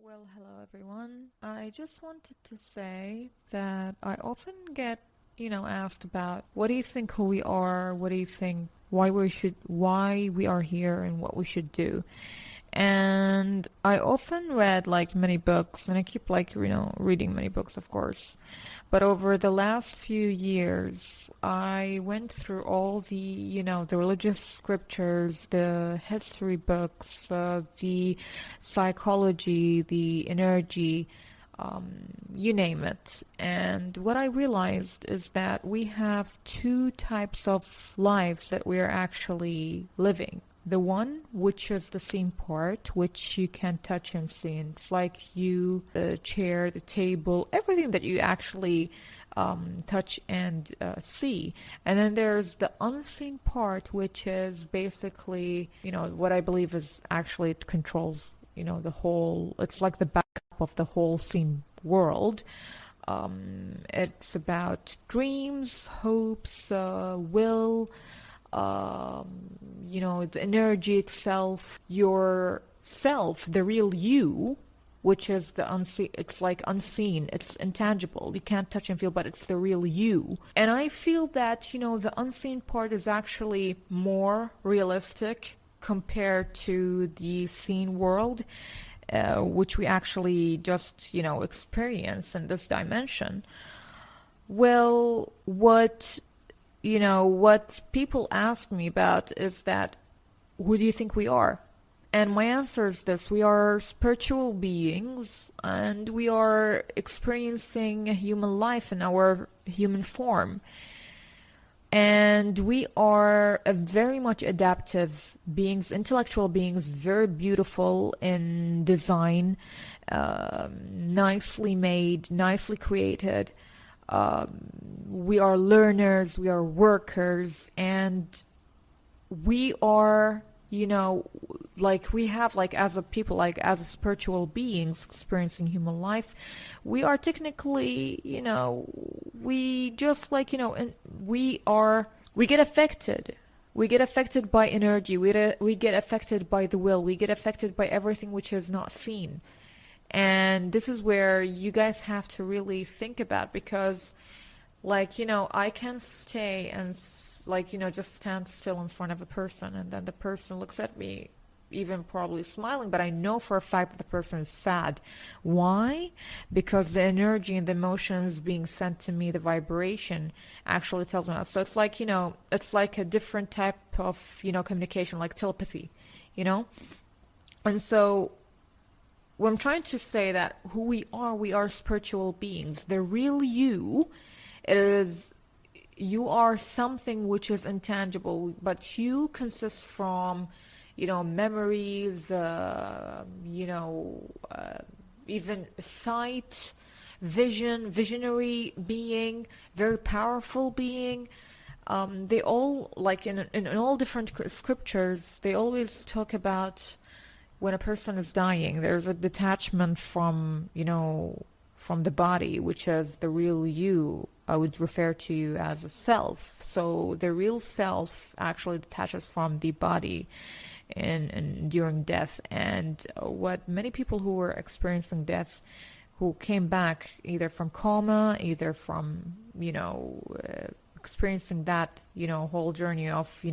Well, hello everyone. I just wanted to say that I often get, asked about what do you think who we are, what do you think why we are here and what we should do. And I often read like many books and I keep reading many books, of course. But over the last few years, I went through all the religious scriptures, the history books, the psychology, the energy, you name it. And what I realized is that we have two types of lives that we are actually living. The one which is the same part, which you can touch and see. And it's like you, the chair, the table, everything that you actually touch and see. And then there's the unseen part, which is basically, what I believe is actually it controls, the whole, it's like the backup of the whole seen world. It's about dreams, hopes, will, the energy itself, your self, the real you, which is the unseen. It's like unseen, it's intangible, you can't touch and feel, but it's the real you. And I feel that the unseen part is actually more realistic compared to the seen world, which we actually just experience in this dimension. Well, what people ask me about is that, who do you think we are? And my answer is this: we are spiritual beings and we are experiencing human life in our human form. And we are a very much adaptive beings, intellectual beings, very beautiful in design, nicely made, nicely created. We are learners, we are workers, and we are, we have as a people, as a spiritual beings experiencing human life, we are technically, we just and we get affected. We get affected by energy, we get affected by the will, we get affected by everything which is not seen. And this is where you guys have to really think about, because I can stay and just stand still in front of a person, and then the person looks at me, even probably smiling, but I know for a fact that the person is sad. Why? Because the energy and the emotions being sent to me, the vibration actually tells me that. So it's it's like a different type of communication, like telepathy, and so what I'm trying to say, that who we are spiritual beings. The real you is, you are something which is intangible, but you consist from, memories, even sight, vision, visionary being, very powerful being. They all, in all different scriptures, they always talk about when a person is dying, there's a detachment from the body, which is the real you. I would refer to you as a self. So the real self actually detaches from the body and during death. And what many people who were experiencing death, who came back either from coma, either from experiencing that whole journey of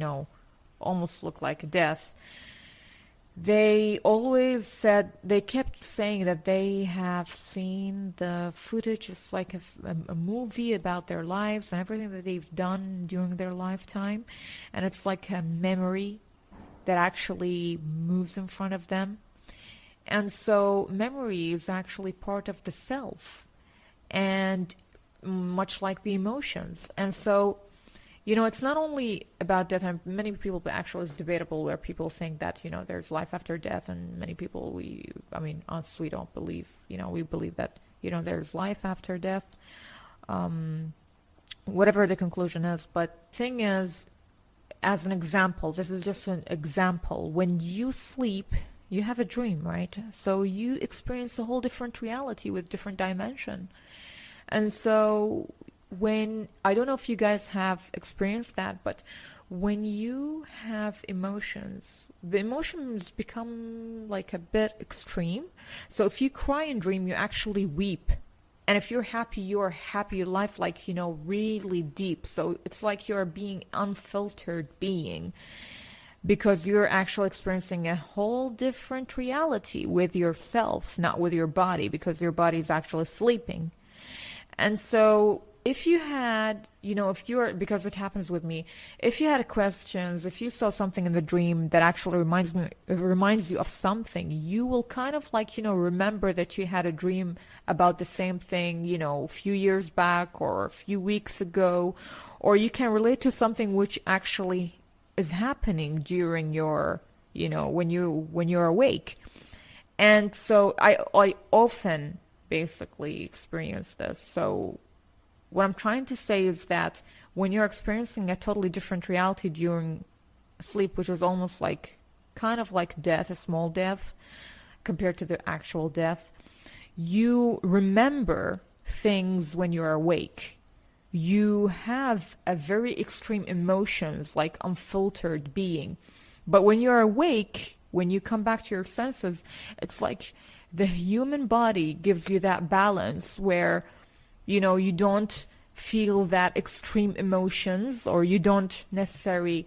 almost look like death, they kept saying that they have seen the footage. It's like a movie about their lives and everything that they've done during their lifetime. And it's like a memory that actually moves in front of them. And so memory is actually part of the self, and much like the emotions. And so it's not only about death, and many people, actually it's debatable where people think that, there's life after death, and many people, us, we don't believe, we believe that, there's life after death, whatever the conclusion is. But thing is, as an example, this is just an example, when you sleep, you have a dream, right? So you experience a whole different reality with different dimension. And so I don't know if you guys have experienced that, but when you have emotions, the emotions become like a bit extreme. So if you cry in dream, you actually weep. And if you're happy, you're happy, your life like, really deep. So it's like you're being unfiltered being, because you're actually experiencing a whole different reality with yourself, not with your body, because your body is actually sleeping. And so if you had, if you're, because it happens with me, if you had questions, if you saw something in the dream that actually reminds you of something, you will kind of like, remember that you had a dream about the same thing, a few years back or a few weeks ago, or you can relate to something which actually is happening during your, when you're awake. And so I often basically experience this. So what I'm trying to say is that when you're experiencing a totally different reality during sleep, which is almost like kind of like death, a small death compared to the actual death, you remember things when you're awake. You have a very extreme emotions, like unfiltered being. But when you're awake, when you come back to your senses, it's like the human body gives you that balance where you don't feel that extreme emotions, or you don't necessarily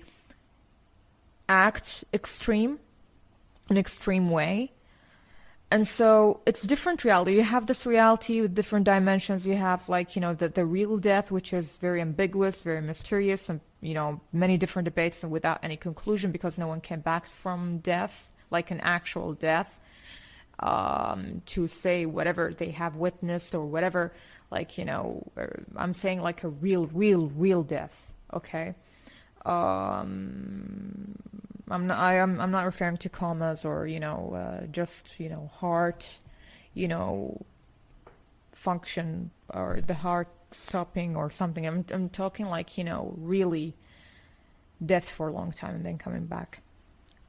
act in an extreme way. And so it's different reality. You have this reality with different dimensions. You have like, the real death, which is very ambiguous, very mysterious, and, many different debates and without any conclusion, because no one came back from death, like an actual death, to say whatever they have witnessed or whatever. Like, I'm saying like a real death. Okay. I'm not referring to comas or, just, heart, function, or the heart stopping or something. I'm talking like, really death for a long time and then coming back.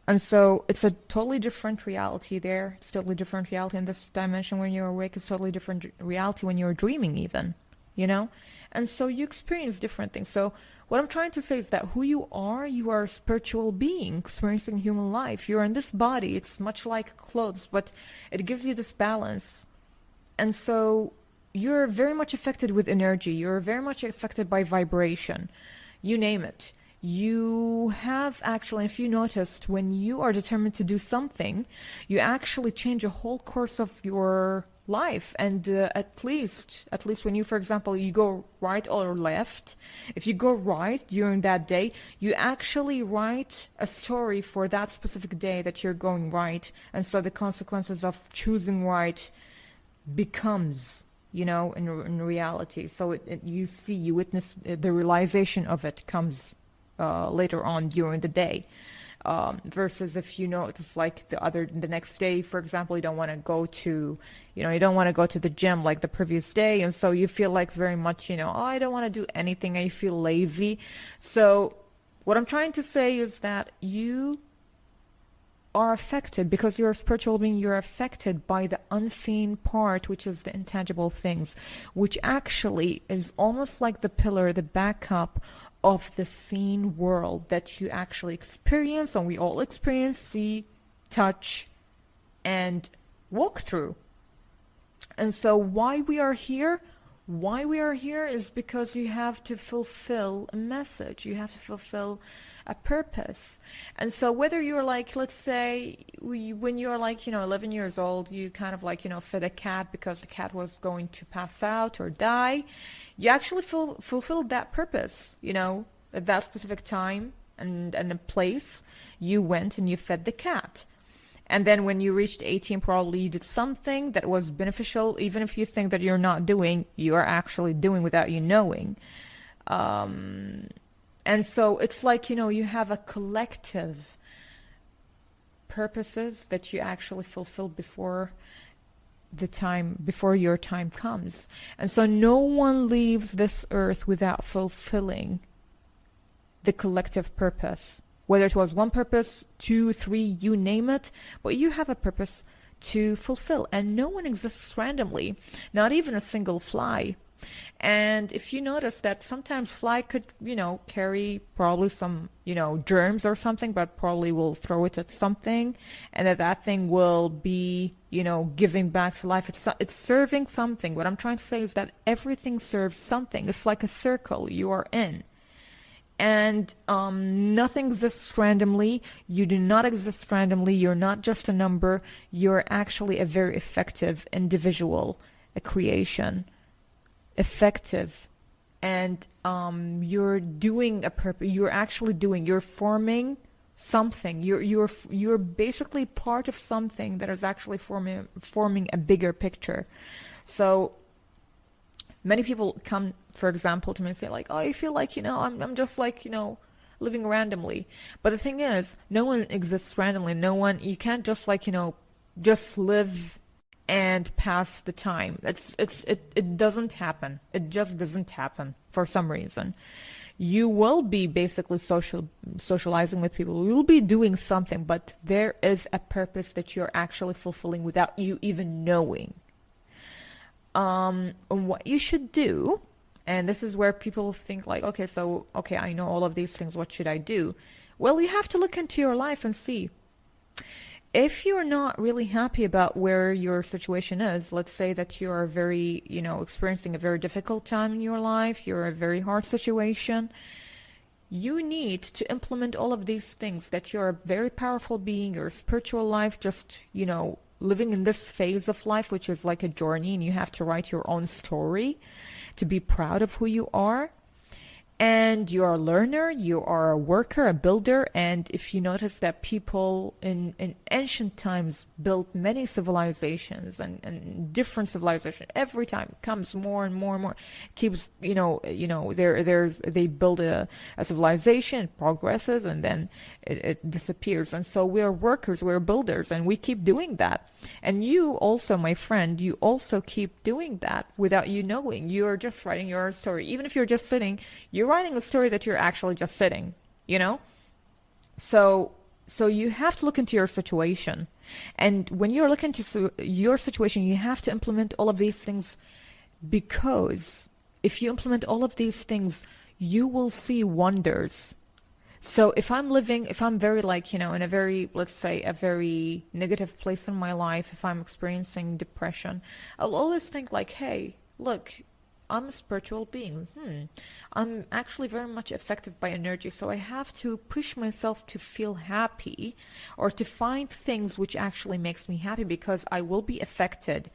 And so it's a totally different reality there. It's totally different reality in this dimension when you're awake. It's totally different reality when you're dreaming even, And so you experience different things. So what I'm trying to say is that who you are a spiritual being experiencing human life. You're in this body. It's much like clothes, but it gives you this balance. And so you're very much affected with energy. You're very much affected by vibration. You name it. You have actually, if you noticed, when you are determined to do something, you actually change a whole course of your life. And at least when you, for example, you go right or left, if you go right during that day, you actually write a story for that specific day that you're going right. And so the consequences of choosing right becomes, in reality. So you witness the realization of it comes later on during the day, versus if it's like the next day, for example, you don't want to go to the gym like the previous day, and so you feel like very much I don't want to do anything, I feel lazy. So what I'm trying to say is that you are affected, because you're a spiritual being, you're affected by the unseen part, which is the intangible things, which actually is almost like the pillar, the backup of the seen world that you actually experience, and we all experience, see, touch, and walk through. And so why we are here is because you have to fulfill a message, you have to fulfill a purpose. And so whether you're like, let's say when you're like 11 years old, you kind of like fed a cat because the cat was going to pass out or die, you actually fulfilled that purpose, at that specific time and a place. You went and you fed the cat. And then when you reached 18, probably you did something that was beneficial. Even if you think that you're not doing, you are actually doing without you knowing. And so it's like, you have a collective purposes that you actually fulfill before your time comes. And so no one leaves this earth without fulfilling the collective purpose. Whether it was one purpose, 2, 3, you name it, but you have a purpose to fulfill. And no one exists randomly, not even a single fly. And if you notice that sometimes fly could, carry probably some, germs or something, but probably will throw it at something, and that thing will be, giving back to life. It's serving something. What I'm trying to say is that everything serves something. It's like a circle you are in. And nothing exists randomly. You do not exist randomly. You're not just a number. You're actually a very effective individual, a creation, effective. And you're doing a purpose. You're forming something. You're basically part of something that is actually forming a bigger picture. So many people come, for example, to me and say like, oh, I feel like, I'm just like, living randomly. But the thing is, no one exists randomly. You can't just like, just live and pass the time. It doesn't happen. It just doesn't happen for some reason. You will be basically socializing with people. You'll be doing something, but there is a purpose that you're actually fulfilling without you even knowing. What you should do, and this is where people think like, okay, I know all of these things, what should I do? Well, you have to look into your life and see. If you're not really happy about where your situation is, let's say that you are very, experiencing a very difficult time in your life, you're in a very hard situation, you need to implement all of these things, that you're a very powerful being, your spiritual life, just, living in this phase of life, which is like a journey, and you have to write your own story to be proud of who you are. And you're a learner, you are a worker, a builder. And if you notice that people in ancient times built many civilizations and different civilizations, every time it comes more and more and more, keeps, they build a civilization, it progresses, and then it disappears. And so we're workers, we're builders, and we keep doing that. And you also, my friend, you also keep doing that without you knowing. You're just writing your story. Even if you're just sitting, you're writing a story that you're actually just sitting, So you have to look into your situation. And when you're looking into your situation, you have to implement all of these things, because if you implement all of these things, you will see wonders. So if I'm very like, in a very, let's say, a very negative place in my life, if I'm experiencing depression, I'll always think like, hey, look, I'm a spiritual being. I'm actually very much affected by energy, so I have to push myself to feel happy or to find things which actually makes me happy, because I will be affected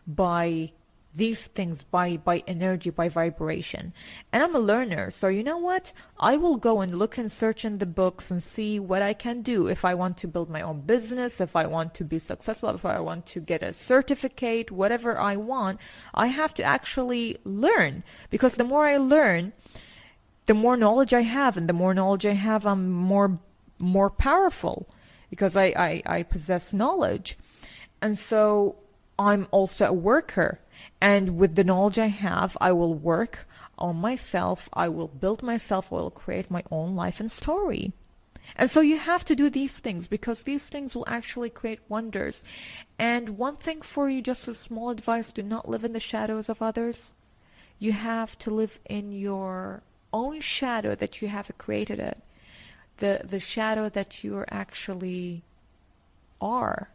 by these things, by energy, by vibration. And I'm a learner, so you know what? I will go and look and search in the books and see what I can do. If I want to build my own business, if I want to be successful, if I want to get a certificate, whatever I want, I have to actually learn. Because the more I learn, the more knowledge I have, and the more knowledge I have, I'm more powerful, because I possess knowledge. And so I'm also a worker. And with the knowledge I have, I will work on myself, I will build myself, I will create my own life and story. And so you have to do these things, because these things will actually create wonders. And one thing for you, just a small advice, do not live in the shadows of others. You have to live in your own shadow that you have created it. The shadow that you actually are.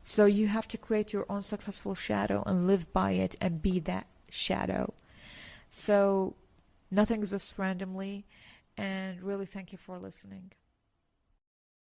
So you have to create your own successful shadow and live by it and be that shadow. So nothing exists randomly, and really thank you for listening.